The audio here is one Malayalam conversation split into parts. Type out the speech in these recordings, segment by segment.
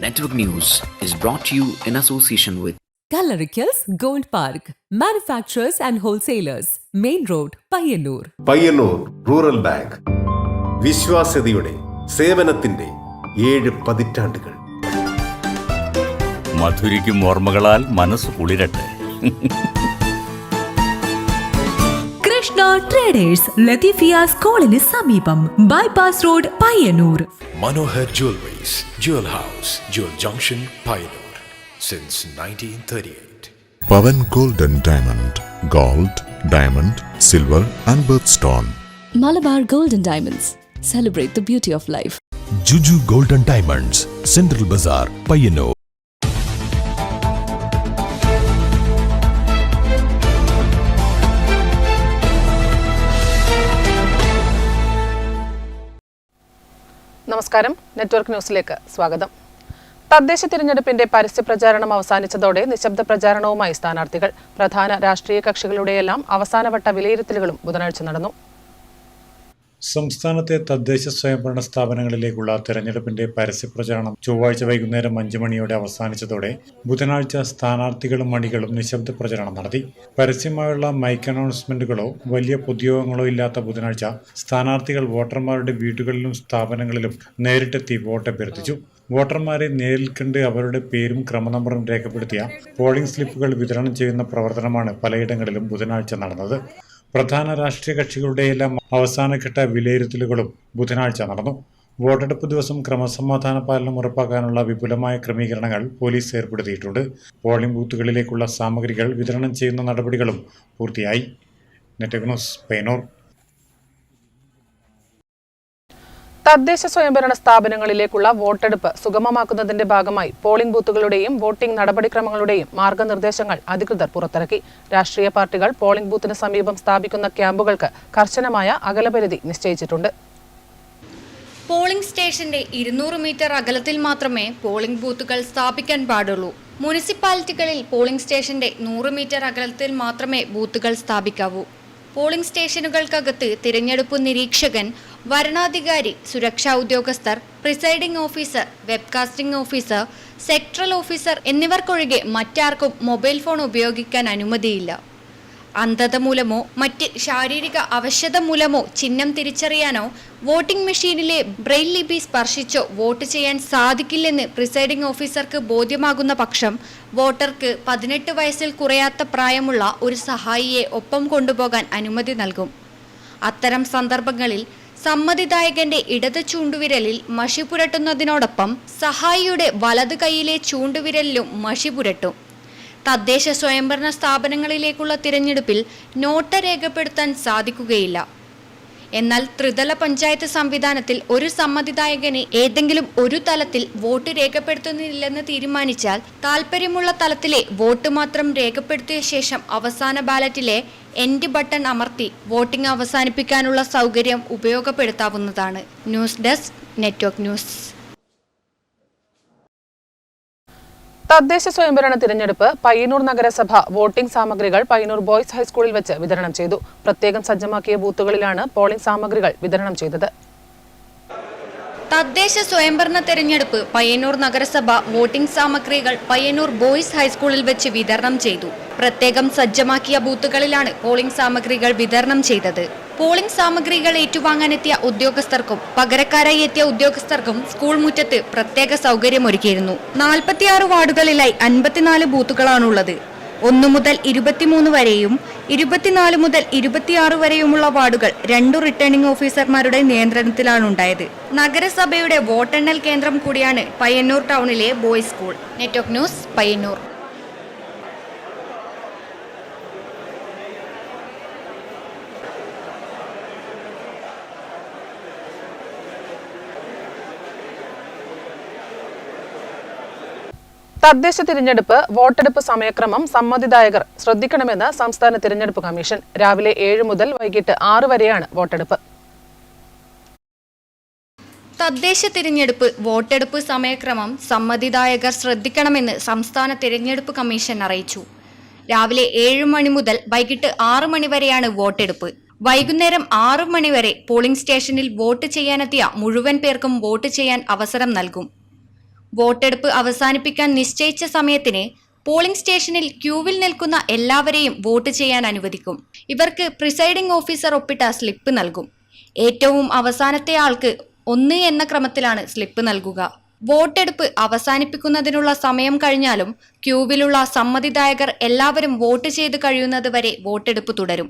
Network News is brought to you in association with Kalarikals Gold Park, manufacturers and wholesalers, Main Road, Payyannur. Payyannur rural bank വിശ്വാസ്യതയുടെ സേവനത്തിന്റെ 7 പതിറ്റാണ്ടുകൾ. മധുരിക്കും ഓർമ്മകളാൽ മനസ്സ് കുളിരട്ടെ. കൃഷ്ണ ട്രേഡേഴ്സ്, ലത്തീഫിയ സ്കൂളിന് സമീപം, bypass road, Payyanur. Manohar Jewelries, Jewel House, Jewel Junction, Pioneer, since 1938. Pavan Gold and Diamond, Gold, Diamond, Silver and Birthstone. Malabar Gold and Diamonds, celebrate the beauty of life. Juju Gold and Diamonds, Central Bazaar, Payyannur. നമസ്കാരം, നെറ്റ്വർക്ക് ന്യൂസിലേക്ക് സ്വാഗതം. തദ്ദേശ തിരഞ്ഞെടുപ്പിന്റെ പരസ്യപ്രചാരണം അവസാനിച്ചതോടെ നിശബ്ദ പ്രചാരണവുമായി സ്ഥാനാർത്ഥികൾ. പ്രധാന രാഷ്ട്രീയ കക്ഷികളുടെയെല്ലാം അവസാനവട്ട വിലയിരുത്തലുകളും ബുധനാഴ്ച നടന്നു. സംസ്ഥാനത്തെ തദ്ദേശ സ്വയംഭരണ സ്ഥാപനങ്ങളിലേക്കുള്ള തെരഞ്ഞെടുപ്പിന്റെ പരസ്യപ്രചാരണം ചൊവ്വാഴ്ച വൈകുന്നേരം 5 മണിയോടെ അവസാനിച്ചതോടെ ബുധനാഴ്ച സ്ഥാനാർത്ഥികളും മണികളും നിശബ്ദ പ്രചരണം നടത്തി. പരസ്യമായുള്ള മൈക്ക് അനൗൺസ്മെന്റുകളോ വലിയ പൊതുയോഗങ്ങളോ ഇല്ലാത്ത ബുധനാഴ്ച സ്ഥാനാർത്ഥികൾ വോട്ടർമാരുടെ വീടുകളിലും സ്ഥാപനങ്ങളിലും നേരിട്ടെത്തി വോട്ടഭ്യർത്ഥിച്ചു. വോട്ടർമാരെ നേരിൽ കണ്ട് അവരുടെ പേരും ക്രമനമ്പറും രേഖപ്പെടുത്തിയ പോളിംഗ് സ്ലിപ്പുകൾ വിതരണം ചെയ്യുന്ന പ്രവർത്തനമാണ് പലയിടങ്ങളിലും ബുധനാഴ്ച നടന്നത്. പ്രധാന രാഷ്ട്രീയ കക്ഷികളുടെയെല്ലാം അവസാനഘട്ട വിലയിരുത്തലുകളും ബുധനാഴ്ച നടന്നു. വോട്ടെടുപ്പ് ദിവസം ക്രമസമാധാന പാലനം ഉറപ്പാക്കാനുള്ള വിപുലമായ ക്രമീകരണങ്ങൾ പോലീസ് ഏർപ്പെടുത്തിയിട്ടുണ്ട്. പോളിംഗ് ബൂത്തുകളിലേക്കുള്ള സാമഗ്രികൾ വിതരണം ചെയ്യുന്ന നടപടികളും പൂർത്തിയായി. Network news, Payyanur. തദ്ദേശ സ്വയംഭരണ സ്ഥാപനങ്ങളിലേക്കുള്ള വോട്ടെടുപ്പ് സുഗമമാക്കുന്നതിന്റെ ഭാഗമായി പോളിംഗ് ബൂത്തുകളുടെയും വോട്ടിംഗ് നടപടിക്രമങ്ങളുടെയും മാർഗനിർദ്ദേശങ്ങൾ അധികൃതർ പുറത്തിറക്കി. രാഷ്ട്രീയ പാർട്ടികൾ പോളിംഗ് ബൂത്തിന് സമീപം സ്ഥാപിക്കുന്ന ക്യാമ്പുകൾക്ക് കർശനമായ അകലപരിധി നിശ്ചയിച്ചിട്ടുണ്ട്. പോളിംഗ് സ്റ്റേഷന്റെ 200 മീറ്റർ അകലത്തിൽ മാത്രമേ പോളിംഗ് ബൂത്തുകൾ സ്ഥാപിക്കാൻ പാടുള്ളൂ. മുനിസിപ്പാലിറ്റികളിൽ പോളിംഗ് സ്റ്റേഷന്റെ 100 മീറ്റർ അകലത്തിൽ മാത്രമേ ബൂത്തുകൾ സ്ഥാപിക്കാവൂ. പോളിംഗ് സ്റ്റേഷനുകൾക്കകത്ത് തിരഞ്ഞെടുപ്പ് നിരീക്ഷകൻ, വരണാധികാരി, സുരക്ഷാ ഉദ്യോഗസ്ഥർ, presiding officer, webcasting officer, sectoral officer എന്നിവർക്കൊഴികെ മറ്റാർക്കും മൊബൈൽ ഫോൺ ഉപയോഗിക്കാൻ അനുമതിയില്ല. അന്ധത മൂലമോ മറ്റ് ശാരീരിക അവശത മൂലമോ ചിഹ്നം തിരിച്ചറിയാനോ വോട്ടിംഗ് മെഷീനിലെ ബ്രെയിൽ ലിപി സ്പർശിച്ചോ വോട്ട് ചെയ്യാൻ സാധിക്കില്ലെന്ന് പ്രിസൈഡിംഗ് ഓഫീസർക്ക് ബോധ്യമാകുന്ന പക്ഷം വോട്ടർക്ക് 18 വയസ്സിൽ കുറയാത്ത പ്രായമുള്ള ഒരു സഹായിയെ ഒപ്പം കൊണ്ടുപോകാൻ അനുമതി നൽകും. അത്തരം സന്ദർഭങ്ങളിൽ സമ്മതിദായകന്റെ ഇടത് ചൂണ്ടുവിരലിൽ മഷി പുരട്ടുന്നതിനോടൊപ്പം സഹായിയുടെ വലത് കൈയിലെ ചൂണ്ടുവിരലിലും മഷി പുരട്ടും. തദ്ദേശ സ്വയംഭരണ സ്ഥാപനങ്ങളിലേക്കുള്ള തിരഞ്ഞെടുപ്പിൽ നോട്ട് രേഖപ്പെടുത്താൻ സാധിക്കുകയില്ല. എന്നാൽ ത്രിതല പഞ്ചായത്ത് സംവിധാനത്തിൽ ഒരു സമ്മതിദായകന് ഏതെങ്കിലും ഒരു തലത്തിൽ വോട്ട് രേഖപ്പെടുത്തുന്നില്ലെന്ന് തീരുമാനിച്ചാൽ താൽപ്പര്യമുള്ള തലത്തിലെ വോട്ട് മാത്രം രേഖപ്പെടുത്തിയ ശേഷം അവസാന ബാലറ്റിലെ എൻഡ് ബട്ടൺ അമർത്തി വോട്ടിംഗ് അവസാനിപ്പിക്കാനുള്ള സൗകര്യം ഉപയോഗപ്പെടുത്താവുന്നതാണ്. News desk, network news. തദ്ദേശ സ്വയംഭരണ തിരഞ്ഞെടുപ്പ് പയ്യന്നൂർ നഗരസഭ വോട്ടിംഗ് സാമഗ്രികൾ പയ്യന്നൂർ ബോയ്സ് ഹൈസ്കൂളിൽ വെച്ച് വിതരണം ചെയ്തു. പ്രത്യേകം സജ്ജമാക്കിയ ബൂത്തുകളിലാണ് പോളിംഗ് സാമഗ്രികൾ വിതരണം ചെയ്തത്. തദ്ദേശ സ്വയംഭരണ തെരഞ്ഞെടുപ്പ് പയ്യന്നൂർ നഗരസഭ വോട്ടിംഗ് സാമഗ്രികൾ പയ്യന്നൂർ ബോയ്സ് ഹൈസ്കൂളിൽ വെച്ച് വിതരണം ചെയ്തു. പ്രത്യേകം സജ്ജമാക്കിയ ബൂത്തുകളിലാണ് പോളിംഗ് സാമഗ്രികൾ വിതരണം ചെയ്തത്. പോളിംഗ് സാമഗ്രികൾ ഏറ്റുവാങ്ങാനെത്തിയ ഉദ്യോഗസ്ഥർക്കും പകരക്കാരായി എത്തിയ ഉദ്യോഗസ്ഥർക്കും സ്കൂൾ മുറ്റത്ത് പ്രത്യേക സൗകര്യമൊരുക്കിയിരുന്നു. 46 വാർഡുകളിലായി 54 ബൂത്തുകളാണുള്ളത്. 1 മുതൽ 23 വരെയും 24 മുതൽ 26 വരെയുമുള്ള വാർഡുകൾ 2 റിട്ടേണിംഗ് ഓഫീസർമാരുടെ നിയന്ത്രണത്തിലാണുണ്ടായത്. നഗരസഭയുടെ വോട്ടെണ്ണൽ കേന്ദ്രം കൂടിയാണ് പയ്യന്നൂർ ടൗണിലെ boys school. Network news, Payyanur. തദ്ദേശ തിരഞ്ഞെടുപ്പ് വോട്ടെടുപ്പ് സമയക്രമം സമ്മതിദായകർ ശ്രദ്ധിക്കണമെന്ന് സംസ്ഥാന തിരഞ്ഞെടുപ്പ് കമ്മീഷൻ. രാവിലെ 7 മുതൽ വൈകിട്ട് 6 വരെയാണ് വോട്ടെടുപ്പ്. തദ്ദേശ തിരഞ്ഞെടുപ്പ് വോട്ടെടുപ്പ് സമയക്രമം സമ്മതിദായകർ ശ്രദ്ധിക്കണമെന്ന് സംസ്ഥാന തിരഞ്ഞെടുപ്പ് കമ്മീഷൻ അറിയിച്ചു. രാവിലെ 7 മണി മുതൽ വൈകിട്ട് 6 മണി വരെയാണ് വോട്ടെടുപ്പ്. വൈകുന്നേരം 6 മണി വരെ പോളിംഗ് സ്റ്റേഷനിൽ വോട്ട് ചെയ്യാനെത്തിയ മുഴുവൻ പേർക്കും വോട്ട് ചെയ്യാൻ അവസരം നൽകും. വോട്ടെടുപ്പ് അവസാനിപ്പിക്കാൻ നിശ്ചയിച്ച സമയത്തിന് പോളിംഗ് സ്റ്റേഷനിൽ ക്യൂവിൽ നിൽക്കുന്ന എല്ലാവരെയും വോട്ട് ചെയ്യാൻ അനുവദിക്കും. ഇവർക്ക് പ്രിസൈഡിംഗ് ഓഫീസർ ഒപ്പിട്ട സ്ലിപ്പ് നൽകും. ഏറ്റവും അവസാനത്തെ ആൾക്ക് 1 എന്ന ക്രമത്തിലാണ് സ്ലിപ്പ് നൽകുക. വോട്ടെടുപ്പ് അവസാനിപ്പിക്കുന്നതിനുള്ള സമയം കഴിഞ്ഞാലും ക്യൂവിലുള്ള സമ്മതിദായകർ എല്ലാവരും വോട്ട് ചെയ്ത് കഴിയുന്നതുവരെ വോട്ടെടുപ്പ് തുടരും.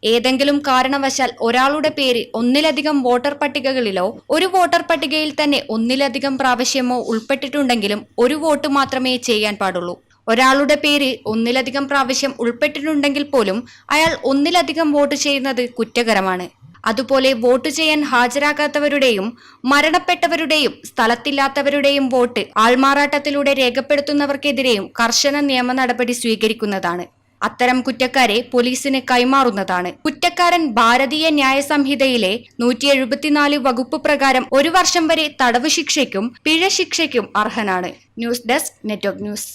ഏതെങ്കിലും കാരണവശാൽ ഒരാളുടെ പേര് ഒന്നിലധികം വോട്ടർ പട്ടികകളിലോ ഒരു വോട്ടർ പട്ടികയിൽ തന്നെ ഒന്നിലധികം പ്രാവശ്യമോ ഉൾപ്പെട്ടിട്ടുണ്ടെങ്കിലും ഒരു വോട്ട് മാത്രമേ ചെയ്യാൻ പാടുള്ളൂ. ഒരാളുടെ പേര് ഒന്നിലധികം പ്രാവശ്യം ഉൾപ്പെട്ടിട്ടുണ്ടെങ്കിൽ പോലും അയാൾ ഒന്നിലധികം വോട്ട് ചെയ്യുന്നത് കുറ്റകരമാണ്. അതുപോലെ വോട്ട് ചെയ്യാൻ ഹാജരാകാത്തവരുടെയും മരണപ്പെട്ടവരുടെയും സ്ഥലത്തില്ലാത്തവരുടെയും വോട്ട് ആൾമാറാട്ടത്തിലൂടെ രേഖപ്പെടുത്തുന്നവർക്കെതിരെയും കർശന നിയമ നടപടി സ്വീകരിക്കുന്നതാണ്. അത്തരം കുറ്റക്കാരെ പോലീസിന് കൈമാറുന്നതാണ്. കുറ്റക്കാരൻ ഭാരതീയ ന്യായ സംഹിതയിലെ 174 വകുപ്പ് പ്രകാരം 1 വർഷം വരെ തടവ് ശിക്ഷയ്ക്കും പിഴ ശിക്ഷയ്ക്കും അർഹനാണ്. News desk network news.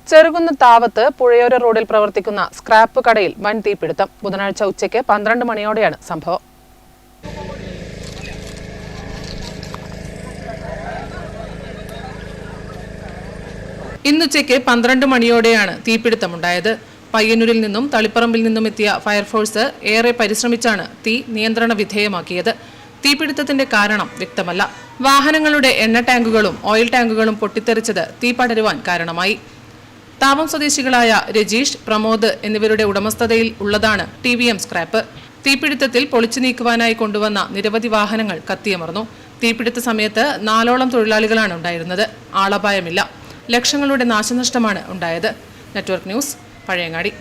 Cherukunnu താവത്ത് പുഴയോര റോഡിൽ പ്രവർത്തിക്കുന്ന സ്ക്രാപ്പ് കടയിൽ വൻ തീപിടുത്തം. ബുധനാഴ്ച ഉച്ചയ്ക്ക് 12 മണിയോടെയാണ് സംഭവം. ഇന്നുച്ചയ്ക്ക് 12 മണിയോടെയാണ് തീപിടുത്തമുണ്ടായത്. പയ്യന്നൂരിൽ നിന്നും തളിപ്പറമ്പിൽ നിന്നും എത്തിയ ഫയർഫോഴ്സ് ഏറെ പരിശ്രമിച്ചാണ് തീ നിയന്ത്രണ വിധേയമാക്കിയത്. തീപിടുത്തത്തിന്റെ കാരണം വ്യക്തമല്ല. വാഹനങ്ങളുടെ എണ്ണ ടാങ്കുകളും ഓയിൽ ടാങ്കുകളും പൊട്ടിത്തെറിച്ചത് തീ പടരുവാൻ കാരണമായി. താവം സ്വദേശികളായ രജീഷ്, പ്രമോദ് എന്നിവരുടെ ഉടമസ്ഥതയിൽ ഉള്ളതാണ് TVM സ്ക്രാപ്പ്. തീപിടുത്തത്തിൽ പൊളിച്ചു നീക്കുവാനായി കൊണ്ടുവന്ന നിരവധി വാഹനങ്ങൾ കത്തിയമർന്നു. തീപിടുത്ത സമയത്ത് 4ഓളം തൊഴിലാളികളാണ് ഉണ്ടായിരുന്നത്. ആളപായമില്ല. ലക്ഷങ്ങളുടെ നാശനഷ്ടമാണ് ഉണ്ടായത്. Network news, Pazhayangadi.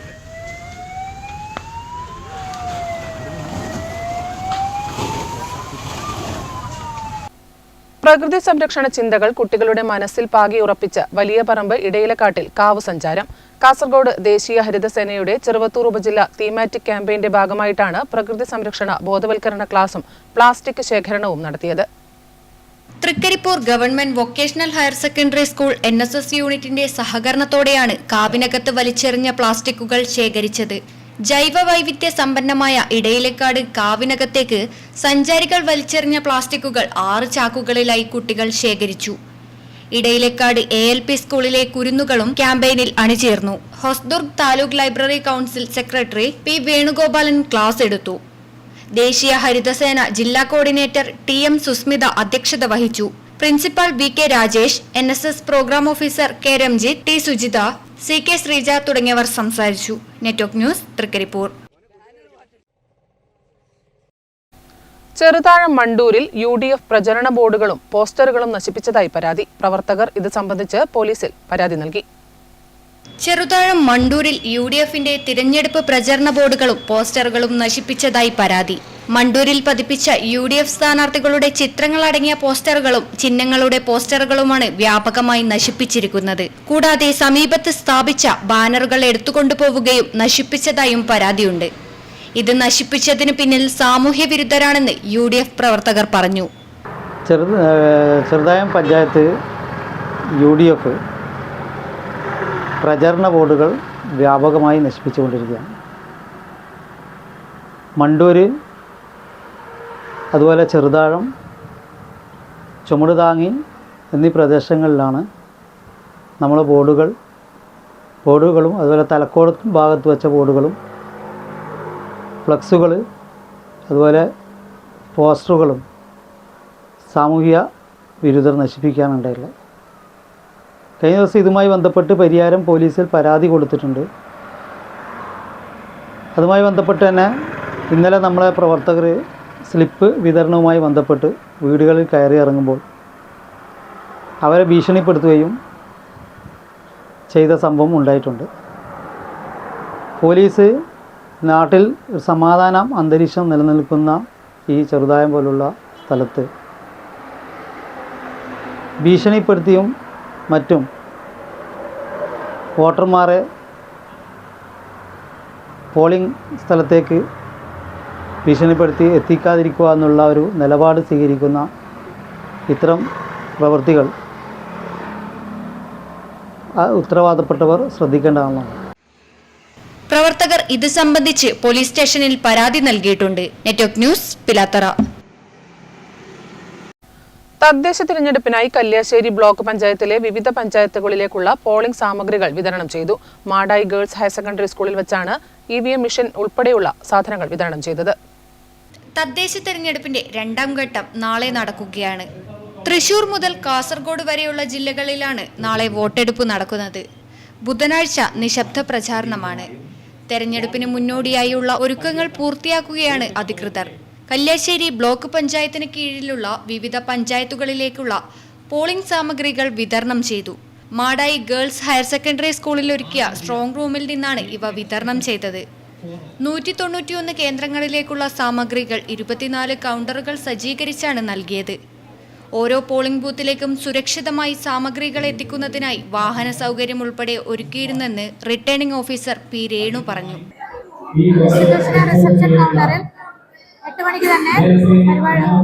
പ്രകൃതി സംരക്ഷണ ചിന്തകൾ കുട്ടികളുടെ മനസ്സിൽ പാകി ഉറപ്പിച്ച് വലിയ പറമ്പ് ഇടയിലക്കാട്ടിൽ കാവ് സഞ്ചാരം. കാസർഗോഡ് ദേശീയ ഹരിതസേനയുടെ ചെറുവത്തൂർ ഉപജില്ല തീമാറ്റിക് ക്യാമ്പയിന്റെ ഭാഗമായിട്ടാണ് പ്രകൃതി സംരക്ഷണ ബോധവൽക്കരണ ക്ലാസും പ്ലാസ്റ്റിക് ശേഖരണവും നടത്തിയത്. Thrikkaripur government vocational higher secondary school NSS യൂണിറ്റിന്റെ സഹകരണത്തോടെയാണ് കാവിനകത്ത് വലിച്ചെറിഞ്ഞ പ്ലാസ്റ്റിക്കുകൾ ശേഖരിച്ചത്. ജൈവ വൈവിധ്യ സമ്പന്നമായ ഇടയിലക്കാട് കാവിനകത്തേക്ക് സഞ്ചാരികൾ വലിച്ചെറിഞ്ഞ പ്ലാസ്റ്റിക്കുകൾ 6 ചാക്കുകളിലായി കുട്ടികൾ ശേഖരിച്ചു. ഇടയിലക്കാട് ALP സ്കൂളിലെ കുരുന്നുകളും ക്യാമ്പയിനിൽ അണിചേർന്നു. Hosdurg taluk library council secretary P Venugopalan class എടുത്തു. ദേശീയ ഹരിതസേന ജില്ലാ കോർഡിനേറ്റർ TM സുസ്മിത അധ്യക്ഷത വഹിച്ചു. Principal VK Rajesh, NSS programme officer K Ramjith, T Sujitha, CK Sreeja തുടങ്ങിയവർ സംസാരിച്ചു. Network news, Trikaripur. ചെറുതാഴം മണ്ടൂരിൽ UDF പ്രചരണ ബോർഡുകളും പോസ്റ്ററുകളും നശിപ്പിച്ചതായി പരാതി. പ്രവർത്തകർ ഇത് സംബന്ധിച്ച് പോലീസിൽ പരാതി നൽകി. ചെറുതാഴം മണ്ടൂരിൽ UDFന്റെ തിരഞ്ഞെടുപ്പ് പ്രചരണ ബോർഡുകളും പോസ്റ്ററുകളും നശിപ്പിച്ചതായി പരാതി. മണ്ടൂരിൽ പതിപ്പിച്ച UDF സ്ഥാനാർത്ഥികളുടെ ചിത്രങ്ങളടങ്ങിയ പോസ്റ്ററുകളും ചിഹ്നങ്ങളുടെ പോസ്റ്ററുകളുമാണ് വ്യാപകമായി നശിപ്പിച്ചിരിക്കുന്നത്. കൂടാതെ സമീപത്ത് സ്ഥാപിച്ച ബാനറുകൾ എടുത്തുകൊണ്ടുപോവുകയും നശിപ്പിച്ചതായും പരാതിയുണ്ട്. ഇത് നശിപ്പിച്ചതിന് പിന്നിൽ സാമൂഹ്യ വിരുദ്ധരാണെന്ന് UDF പ്രവർത്തകർ പറഞ്ഞു. ചെറുതാഴം പഞ്ചായത്ത് UDF പ്രചരണ ബോർഡുകൾ വ്യാപകമായി നശിപ്പിച്ചുകൊണ്ടിരിക്കുകയാണ്. മണ്ടൂര്, അതുപോലെ ചെറുതാഴം, ചുമടുതാങ്ങി എന്നീ പ്രദേശങ്ങളിലാണ് നമ്മൾ ബോർഡുകളും അതുപോലെ തലക്കോട് ഭാഗത്ത് വെച്ച ബോർഡുകളും ഫ്ലക്സുകൾ അതുപോലെ പോസ്റ്ററുകളും സാമൂഹിക വിരുദ്ധർ നശിപ്പിക്കാനുണ്ടായില്ല. കഴിഞ്ഞ ദിവസം ഇതുമായി ബന്ധപ്പെട്ട് പരിയാരം പോലീസിൽ പരാതി കൊടുത്തിട്ടുണ്ട്. അതുമായി ബന്ധപ്പെട്ട് തന്നെ ഇന്നലെ നമ്മളെ പ്രവർത്തകർ സ്ലിപ്പ് വിതരണവുമായി ബന്ധപ്പെട്ട് വീടുകളിൽ കയറി ഇറങ്ങുമ്പോൾ അവരെ ഭീഷണിപ്പെടുത്തുകയും ചെയ്ത സംഭവം ഉണ്ടായിട്ടുണ്ട്. പോലീസ് നാട്ടിൽ സമാധാന അന്തരീക്ഷം നിലനിൽക്കുന്ന ഈ ചെറുതായം പോലുള്ള സ്ഥലത്ത് ഭീഷണിപ്പെടുത്തിയും മറ്റും വോട്ടർമാരെ പോളിംഗ് സ്ഥലത്തേക്ക് ഭീഷണിപ്പെടുത്തി എത്തിക്കാതിരിക്കുക എന്നുള്ള ഒരു നിലപാട് സ്വീകരിക്കുന്ന ഇത്തരം പ്രവൃത്തികൾ ഉത്തരവാദപ്പെട്ടവർ ശ്രദ്ധിക്കേണ്ടതാണ്. പ്രവർത്തകർ ഇത് സംബന്ധിച്ച് പോലീസ് സ്റ്റേഷനിൽ പരാതി നൽകിയിട്ടുണ്ട്. Network news, Pilathara. തദ്ദേശ തിരഞ്ഞെടുപ്പിനായി കല്യാശ്ശേരി ബ്ലോക്ക് പഞ്ചായത്തിലെ വിവിധ പഞ്ചായത്തുകളിലേക്കുള്ള പോളിംഗ് സാമഗ്രികൾ വിതരണം ചെയ്തു. മാടായി ഗേൾസ് ഹയർ സെക്കൻഡറി സ്കൂളിൽ വെച്ചാണ് EVM മെഷീൻ ഉൾപ്പെടെയുള്ള സാധനങ്ങൾ വിതരണം ചെയ്തത്. തദ്ദേശ തിരഞ്ഞെടുപ്പിന്റെ രണ്ടാം ഘട്ടം നാളെ നടക്കുകയാണ്. തൃശൂർ മുതൽ കാസർഗോഡ് വരെയുള്ള ജില്ലകളിലാണ് നാളെ വോട്ടെടുപ്പ് നടക്കുന്നത്. ബുധനാഴ്ച നിശബ്ദ പ്രചാരണമാണ്. തെരഞ്ഞെടുപ്പിന് മുന്നോടിയായുള്ള ഒരുക്കങ്ങൾ പൂർത്തിയാക്കുകയാണ് അധികൃതർ. കല്യാശ്ശേരി ബ്ലോക്ക് പഞ്ചായത്തിന് കീഴിലുള്ള വിവിധ പഞ്ചായത്തുകളിലേക്കുള്ള പോളിംഗ് സാമഗ്രികൾ വിതരണം ചെയ്തു. മാടായി ഗേൾസ് ഹയർ സെക്കൻഡറി സ്കൂളിൽ ഒരുക്കിയ സ്ട്രോങ് റൂമിൽ നിന്നാണ് ഇവ വിതരണം ചെയ്തത്. 191 കേന്ദ്രങ്ങളിലേക്കുള്ള സാമഗ്രികൾ 24 കൗണ്ടറുകൾ സജ്ജീകരിച്ചാണ് നൽകിയത്. ഓരോ പോളിംഗ് ബൂത്തിലേക്കും സുരക്ഷിതമായി സാമഗ്രികൾ എത്തിക്കുന്നതിനായി വാഹന സൗകര്യം ഉൾപ്പെടെ ഒരുക്കിയിരുന്നെന്ന് റിട്ടേണിംഗ് ഓഫീസർ പി രേണു പറഞ്ഞു. 8 മണിക്ക് തന്നെ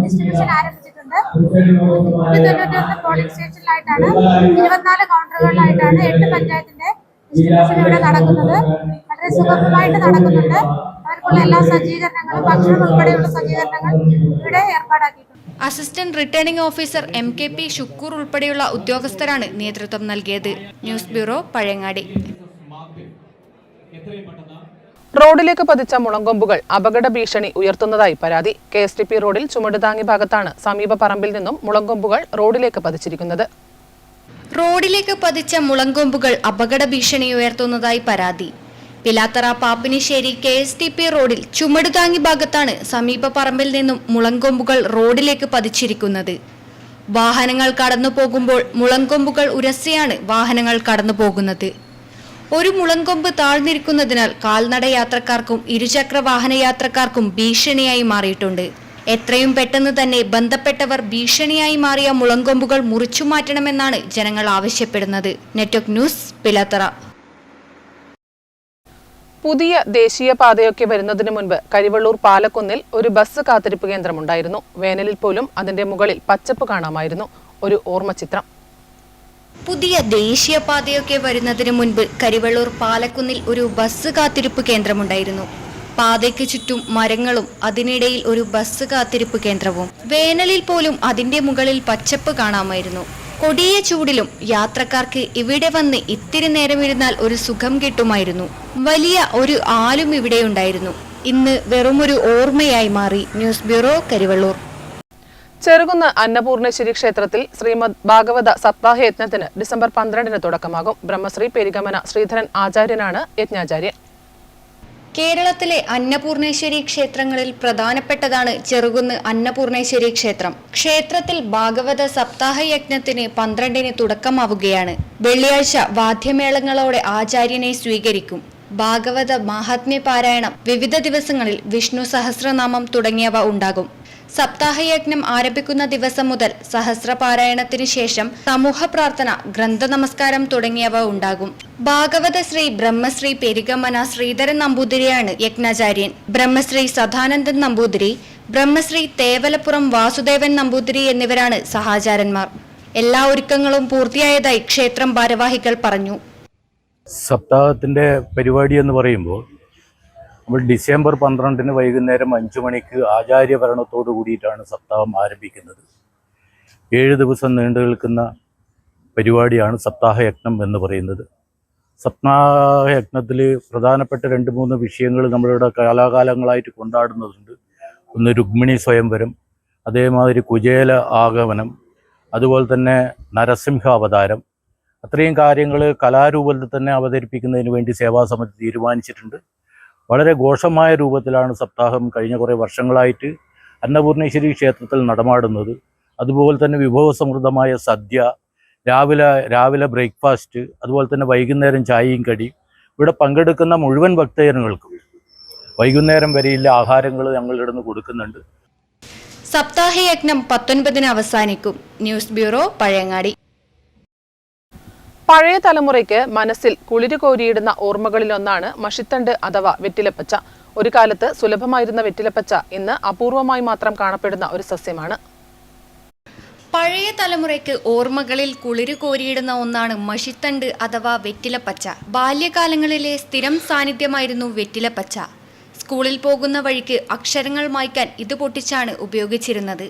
ഡിസ്ട്രിബ്യൂഷൻ ആരംഭിച്ചിട്ടുണ്ട്. 191 പോളിംഗ് സ്റ്റേഷനിലായിട്ടാണ് 24 കൗണ്ടറുകളിലായിട്ടാണ് 8 പഞ്ചായത്തിന്റെ ഡിസ്ട്രിബ്യൂഷൻ ഇവിടെ നടക്കുന്നത്. വളരെ സുഗമമായിട്ട് നടക്കുന്നുണ്ട്. അവർക്കുള്ള എല്ലാ സജ്ജീകരണങ്ങളും ഭക്ഷണം ഉൾപ്പെടെയുള്ള സജ്ജീകരണങ്ങൾ ഇവിടെ ഏർപ്പാടാക്കിയിട്ടുണ്ട്. Assistant returning officer MKP Shukkoor ഉൾപ്പെടെയുള്ള ഉദ്യോഗസ്ഥരാണ് നേതൃത്വം നൽകിയത്. News bureau, Pazhayangadi. റോഡിലേക്ക് പതിച്ച മുളങ്കൊമ്പുകൾ അപകട ഭീഷണി ഉയർത്തുന്നതായി പരാതി. KSTP റോഡിൽ ചുമടുതാങ്ങി ഭാഗത്താണ് സമീപ പറമ്പിൽ നിന്നും മുളങ്കൊമ്പുകൾ റോഡിലേക്ക് പതിച്ചിരിക്കുന്നത്. റോഡിലേക്ക് പതിച്ച മുളങ്കൊമ്പുകൾ അപകട ഭീഷണി ഉയർത്തുന്നതായി പരാതി. പിലാത്തറ പാപ്പിനിശ്ശേരി KSTP റോഡിൽ ചുമടുതാങ്ങി ഭാഗത്താണ് സമീപ പറമ്പിൽ നിന്നും മുളങ്കൊമ്പുകൾ റോഡിലേക്ക് പതിച്ചിരിക്കുന്നത്. വാഹനങ്ങൾ കടന്നു പോകുമ്പോൾ മുളങ്കൊമ്പുകൾ ഉരസിയാണ് വാഹനങ്ങൾ കടന്നു പോകുന്നത്. ഒരു മുളങ്കൊമ്പ് താഴ്ന്നിരിക്കുന്നതിനാൽ കാൽനട യാത്രക്കാർക്കും ഇരുചക്ര വാഹന യാത്രക്കാർക്കും ഭീഷണിയായി മാറിയിട്ടുണ്ട്. എത്രയും പെട്ടെന്ന് തന്നെ ബന്ധപ്പെട്ടവർ ഭീഷണിയായി മാറിയ മുളങ്കൊമ്പുകൾ മുറിച്ചു മാറ്റണമെന്നാണ് ജനങ്ങൾ ആവശ്യപ്പെടുന്നത്. Network news, Pilathara. പുതിയ ദേശീയപാതയൊക്കെ വരുന്നതിന് മുൻപ് കരിവള്ളൂർ പാലക്കുന്നിൽ ഒരു ബസ് കാത്തിരിപ്പ് കേന്ദ്രമുണ്ടായിരുന്നു. വേനലിൽ പോലും അതിന്റെ മുകളിൽ പച്ചപ്പ് കാണാമായിരുന്നു. ഒരു ഓർമ്മചിത്രം. പുതിയ ദേശീയപാതയൊക്കെ വരുന്നതിന് മുൻപ് കരിവള്ളൂർ പാലക്കുന്നിൽ ഒരു ബസ് കാത്തിരിപ്പ് കേന്ദ്രമുണ്ടായിരുന്നു. പാതയ്ക്ക് ചുറ്റും മരങ്ങളും അതിനിടയിൽ ഒരു ബസ് കാത്തിരിപ്പ് കേന്ദ്രവും. വേനലിൽ പോലും അതിന്റെ മുകളിൽ പച്ചപ്പ് കാണാമായിരുന്നു. കൊടിയ ചൂടിലും യാത്രക്കാർക്ക് ഇവിടെ വന്ന് ഇത്തിരി നേരം ഇരുന്നാൽ ഒരു സുഖം കിട്ടുമായിരുന്നു. വലിയ ഒരു ആലും ഇവിടെയുണ്ടായിരുന്നു. ഇന്ന് വെറുമൊരു ഓർമ്മയായി മാറി. News bureau, Karivellur. ചെറുകുന്ന് അന്നപൂർണേശ്വരി ക്ഷേത്രത്തിൽ ശ്രീമദ് ഭാഗവത സപ്താഹ യജ്ഞത്തിന് ഡിസംബർ 12 തുടക്കമാകും. ബ്രഹ്മശ്രീ പെരിഗമന ശ്രീധരൻ ആചാര്യനാണ് യജ്ഞാചാര്യൻ. കേരളത്തിലെ അന്നപൂർണേശ്വരി ക്ഷേത്രങ്ങളിൽ പ്രധാനപ്പെട്ടതാണ് ചെറുകുന്ന് അന്നപൂർണേശ്വരി ക്ഷേത്രം. ക്ഷേത്രത്തിൽ ഭാഗവത സപ്താഹ യജ്ഞത്തിന് 12 തുടക്കമാവുകയാണ്. വെള്ളിയാഴ്ച വാദ്യമേളങ്ങളോടെ ആചാര്യനെ സ്വീകരിക്കും. ഭാഗവത മാഹാത്മ്യ പാരായണം, വിവിധ ദിവസങ്ങളിൽ വിഷ്ണു സഹസ്രനാമം തുടങ്ങിയവ ഉണ്ടാകും. സപ്താഹയജ്ഞം ആരംഭിക്കുന്ന ദിവസം മുതൽ സഹസ്രപാരായണത്തിന് ശേഷം സമൂഹ പ്രാർത്ഥന, ഗ്രന്ഥ നമസ്കാരം തുടങ്ങിയവ ഉണ്ടാകും. ഭാഗവത ശ്രീ ബ്രഹ്മശ്രീ പെരിഗമന ശ്രീധരൻ നമ്പൂതിരിയാണ് യജ്ഞാചാര്യൻ. ബ്രഹ്മശ്രീ സദാനന്ദൻ നമ്പൂതിരി, ബ്രഹ്മശ്രീ തേവലപ്പുറം വാസുദേവൻ നമ്പൂതിരി എന്നിവരാണ് സഹാചാരന്മാർ. എല്ലാ ഒരുക്കങ്ങളും പൂർത്തിയായതായി ക്ഷേത്രം ഭാരവാഹികൾ പറഞ്ഞു. സപ്താഹത്തിൻ്റെ പരിപാടി എന്ന് പറയുമ്പോൾ നമ്മൾ ഡിസംബർ 12 വൈകുന്നേരം 5 മണിക്ക് ആചാര്യഭരണത്തോടു കൂടിയിട്ടാണ് സപ്താഹം ആരംഭിക്കുന്നത്. 7 ദിവസം നീണ്ടു നിൽക്കുന്ന പരിപാടിയാണ് സപ്താഹയജ്ഞം എന്ന് പറയുന്നത്. സപ്താഹയജ്ഞത്തിൽ പ്രധാനപ്പെട്ട 2-3 വിഷയങ്ങൾ നമ്മളിവിടെ കാലാകാലങ്ങളായിട്ട് കൊണ്ടാടുന്നതുണ്ട്. ഒന്ന് രുക്മിണി സ്വയംവരം, അതേമാതിരി കുചേല ആഗമനം, അതുപോലെ തന്നെ നരസിംഹാവതാരം. അത്രയും കാര്യങ്ങൾ കലാരൂപത്തിൽ തന്നെ അവതരിപ്പിക്കുന്നതിന് വേണ്ടി സേവാസമിതി തീരുമാനിച്ചിട്ടുണ്ട്. വളരെ ഘോഷമായ രൂപത്തിലാണ് സപ്താഹം കഴിഞ്ഞ കുറേ വർഷങ്ങളായിട്ട് അന്നപൂർണേശ്വരി ക്ഷേത്രത്തിൽ നടമാടുന്നത്. അതുപോലെ തന്നെ വിഭവസമൃദ്ധമായ സദ്യ, രാവിലെ ബ്രേക്ക്ഫാസ്റ്റ്, അതുപോലെ തന്നെ വൈകുന്നേരം ചായയും കടിയും. ഇവിടെ പങ്കെടുക്കുന്ന മുഴുവൻ ഭക്തജനങ്ങൾക്കും വൈകുന്നേരം വരെയുള്ള ആഹാരങ്ങൾ ഞങ്ങൾ ഇവിടുന്ന് കൊടുക്കുന്നുണ്ട്. സപ്താഹയജ്ഞം 19 അവസാനിക്കും. News bureau, Pazhayangadi. പഴയ തലമുറയ്ക്ക് മനസ്സിൽ കുളിര് കോരിയിടുന്ന ഓർമ്മകളിലൊന്നാണ് മഷിത്തണ്ട് അഥവാ വെറ്റിലപ്പച്ച. ഒരു കാലത്ത് സുലഭമായിരുന്ന വെറ്റിലപ്പച്ച ഇന്ന് അപൂർവമായി മാത്രം കാണപ്പെടുന്ന ഒരു സസ്യമാണ്. പഴയ തലമുറയ്ക്ക് ഓർമ്മകളിൽ കുളിര് കോരിയിടുന്ന ഒന്നാണ് മഷിത്തണ്ട് അഥവാ വെറ്റിലപ്പച്ച. ബാല്യകാലങ്ങളിലെ സ്ഥിരം സാന്നിധ്യമായിരുന്നു വെറ്റിലപ്പച്ച. സ്കൂളിൽ പോകുന്ന വഴിക്ക് അക്ഷരങ്ങൾ മായ്ക്കാൻ ഇത് പൊട്ടിച്ചാണ് ഉപയോഗിച്ചിരുന്നത്.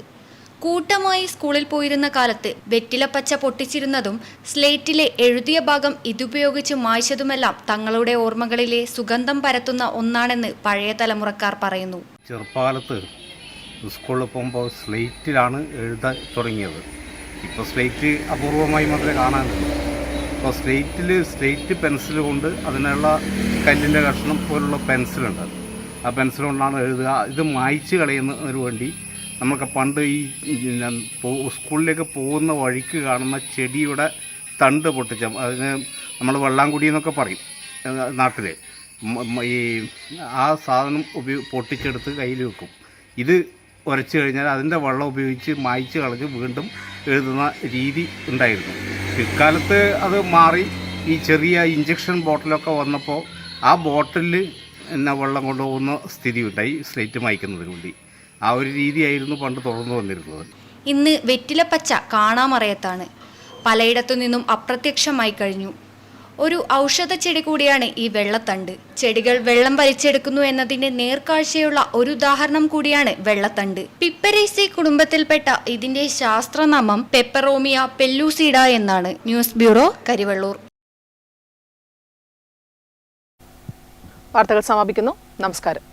കൂട്ടമായി സ്കൂളിൽ പോയിരുന്ന കാലത്ത് വെറ്റിലപ്പച്ച പൊട്ടിച്ചിരുന്നതും സ്ലേറ്റിലെ എഴുതിയ ഭാഗം ഇതുപയോഗിച്ച് മായ്ച്ചതുമെല്ലാം തങ്ങളുടെ ഓർമ്മകളിലെ സുഗന്ധം പരത്തുന്ന ഒന്നാണെന്ന് പഴയ തലമുറക്കാർ പറയുന്നു. ചെറുപ്പകാലത്ത് സ്കൂളിൽ പോകുമ്പോൾ സ്ലേറ്റിലാണ് എഴുതാൻ തുടങ്ങിയത്. ഇപ്പോൾ സ്ലേറ്റ് അപൂർവമായി മാത്രമേ കാണാനുള്ളൂ. അപ്പോൾ സ്ലേറ്റ് പെൻസിൽ കൊണ്ട് അതിനുള്ള കല്ലിൻ്റെ കഷ്ണം പോലുള്ള പെൻസിലുണ്ട്. ആ പെൻസിൽ കൊണ്ടാണ് എഴുതുക. ഇത് മായ്ച്ച് കളയുന്നതിന് വേണ്ടി നമുക്ക് പണ്ട് ഈ സ്കൂളിലേക്ക് പോകുന്ന വഴിക്ക് കാണുന്ന ചെടിയുടെ തണ്ട് പൊട്ടിച്ച, അതിന് നമ്മൾ വെള്ളാങ്കുടി എന്നൊക്കെ പറയും നാട്ടിൽ, ഈ ആ സാധനം പൊട്ടിച്ചെടുത്ത് കയ്യിൽ വെക്കും. ഇത് ഉരച്ച് കഴിഞ്ഞാൽ അതിൻ്റെ വെള്ളം ഉപയോഗിച്ച് മായ്ച്ച് കളഞ്ഞ് വീണ്ടും എഴുതുന്ന രീതി ഉണ്ടായിരുന്നു. പിൽക്കാലത്ത് അത് മാറി ഈ ചെറിയ ഇഞ്ചക്ഷൻ ബോട്ടിലൊക്കെ വന്നപ്പോൾ ആ ബോട്ടിലിൽ എന്നെ വെള്ളം കൊണ്ടുപോകുന്ന സ്ഥിതി ഉണ്ടായി സ്ലേറ്റ് മായ്ക്കുന്നതിന് വേണ്ടി. ആ ഒരു രീതിയായിരുന്നു പണ്ട് തുടർന്നു വന്നിരുന്നത്. ഇന്ന് വെറ്റിലപ്പച്ച കാണാമറയത്താണ്. പലയിടത്തു നിന്നും അപ്രത്യക്ഷമായി കഴിഞ്ഞു. ഒരു ഔഷധ ചെടി കൂടിയാണ് ഈ വെള്ളത്തണ്ട്. ചെടികൾ വെള്ളം വലിച്ചെടുക്കുന്നു എന്നതിന്റെ നേർക്കാഴ്ചയുള്ള ഒരു ഉദാഹരണം കൂടിയാണ് വെള്ളത്തണ്ട്. പിപ്പരേസി കുടുംബത്തിൽപ്പെട്ട ഇതിന്റെ ശാസ്ത്രനാമം പെപ്പറോമിയ പെല്ലൂസിഡ എന്നാണ്. News bureau, Karivellur. വാർത്തകൾ സമാപിക്കുന്നു. നമസ്കാരം.